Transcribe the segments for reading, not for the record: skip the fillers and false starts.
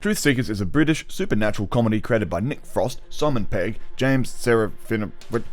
Truth Seekers is a British supernatural comedy created by Nick Frost, Simon Pegg, James Serafinovic,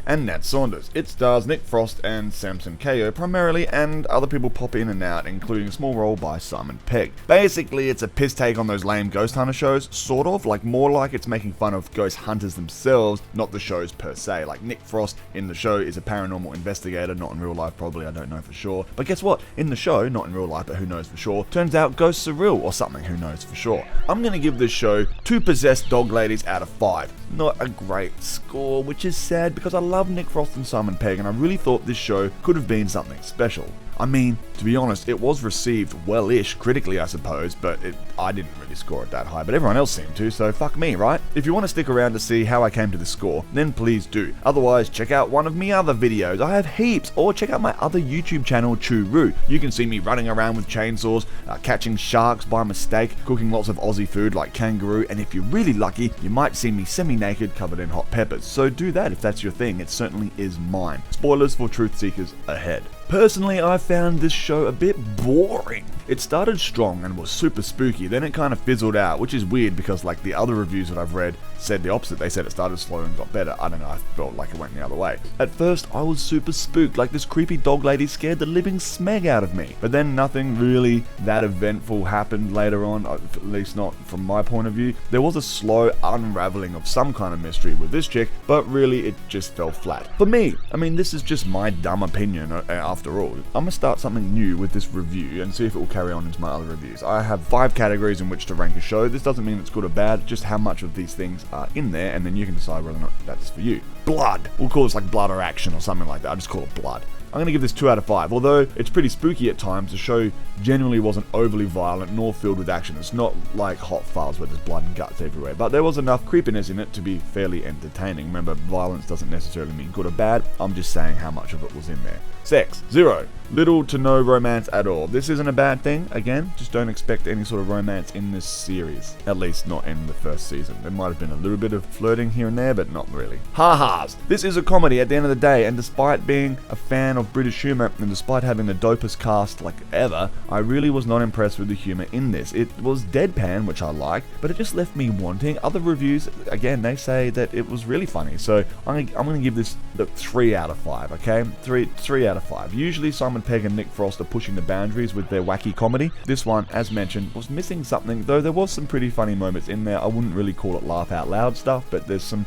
and Nat Saunders. It stars Nick Frost and Samson Kayo primarily, and other people pop in and out, including a small role by Simon Pegg. Basically, it's a piss take on those lame ghost hunter shows, sort of, more like it's making fun of ghost hunters themselves, not the shows per se. Like, Nick Frost in the show is a paranormal investigator, not in real life probably, I don't know for sure. But guess what? In the show, not in real life, but who knows for sure, turns out ghosts are real or something, who knows for sure. I'm gonna give this show 2 possessed dog ladies out of 5. Not a great score, which is sad because I love Nick Frost and Simon Pegg and I really thought this show could have been something special. I mean, to be honest, it was received well-ish critically, I suppose, but I didn't really score it that high, but everyone else seemed to, so fuck me, right? If you want to stick around to see how I came to the score, then please do. Otherwise, check out one of me other videos. I have heaps, or check out my other YouTube channel, Choo-Roo. You can see me running around with chainsaws, catching sharks by mistake, cooking lots of Aussie food like kangaroo, and if you're really lucky, you might see me semi-naked covered in hot peppers. So do that if that's your thing, it certainly is mine. Spoilers for Truth Seekers ahead. Personally, I found this show a bit boring. It started strong and was super spooky, then it kind of fizzled out, which is weird because like the other reviews that I've read said the opposite. They said it started slow and got better. I don't know, I felt like it went the other way. At first, I was super spooked, like this creepy dog lady scared the living smeg out of me. But then nothing really that eventful happened later on, at least not from my point of view. There was a slow unraveling of some kind of mystery with this chick, but really it just fell flat. For me, I mean, this is just my dumb opinion after all. I'm gonna start something new with this review and see if it will carry on into my other reviews. I have 5 categories in which to rank a show. This doesn't mean it's good or bad, just how much of these things are in there, and then you can decide whether or not that's for you. Blood. We'll call this like blood or action or something like that. I'll just call it blood. I'm going to give this 2 out of 5. Although it's pretty spooky at times, the show generally wasn't overly violent nor filled with action. It's not like Hot Files where there's blood and guts everywhere, but there was enough creepiness in it to be fairly entertaining. Remember, violence doesn't necessarily mean good or bad. I'm just saying how much of it was in there. Sex. 0. Little to no romance at all. This isn't a bad thing. Again, just don't expect any sort of romance in this series. At least not in the first season. There might have been a little bit of flirting here and there, but not really. Ha-has. This is a comedy at the end of the day, and despite being a fan of British humour, and despite having the dopest cast like ever, I really was not impressed with the humour in this. It was deadpan, which I liked, but it just left me wanting. Other reviews, again, they say that it was really funny, so I'm going to give this the 3 out of 5, okay? 3 out of 5. Usually Simon Pegg and Nick Frost are pushing the boundaries with their wacky comedy. This one, as mentioned, was missing something, though there was some pretty funny moments in there. I wouldn't really call it laugh out loud stuff, but there's a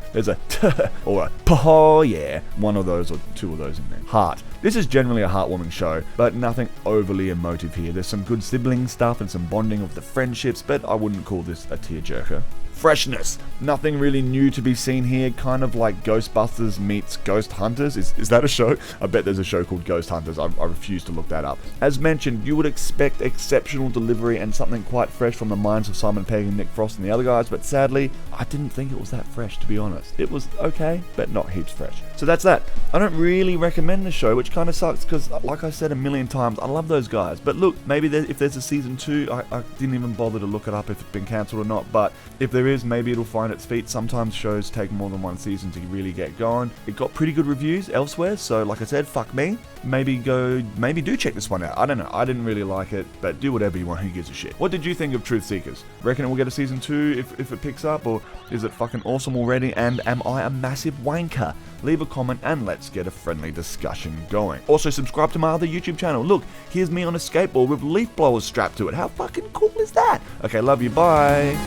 or a oh yeah, one of those or 2 of those in there. Heart. This is generally a heartwarming show, but nothing overly emotive here. There's some good sibling stuff and some bonding of the friendships, but I wouldn't call this a tearjerker. Freshness. Nothing really new to be seen here, kind of like Ghostbusters meets Ghost Hunters. Is that a show? I bet there's a show called Ghost Hunters. I refuse to look that up. As mentioned, you would expect exceptional delivery and something quite fresh from the minds of Simon Pegg and Nick Frost and the other guys, but sadly, I didn't think it was that fresh, to be honest. It was okay, but not heaps fresh. So that's that. I don't really recommend the show, which kind of sucks because, like I said a million times, I love those guys. But look, maybe if there's a season 2, I didn't even bother to look it up if it's been cancelled or not, but if there is, maybe it'll find its feet. Sometimes shows take more than 1 season to really get going. It got pretty good reviews elsewhere, so like I said, fuck me. Maybe do check this one out. I don't know, I didn't really like it, but do whatever you want, who gives a shit. What did you think of Truth Seekers? Reckon it will get a season 2 if it picks up, or is it fucking awesome already, and am I a massive wanker? Leave a comment and let's get a friendly discussion going. Also subscribe to my other YouTube channel. Look, here's me on a skateboard with leaf blowers strapped to it. How fucking cool is that? Okay, love you, bye.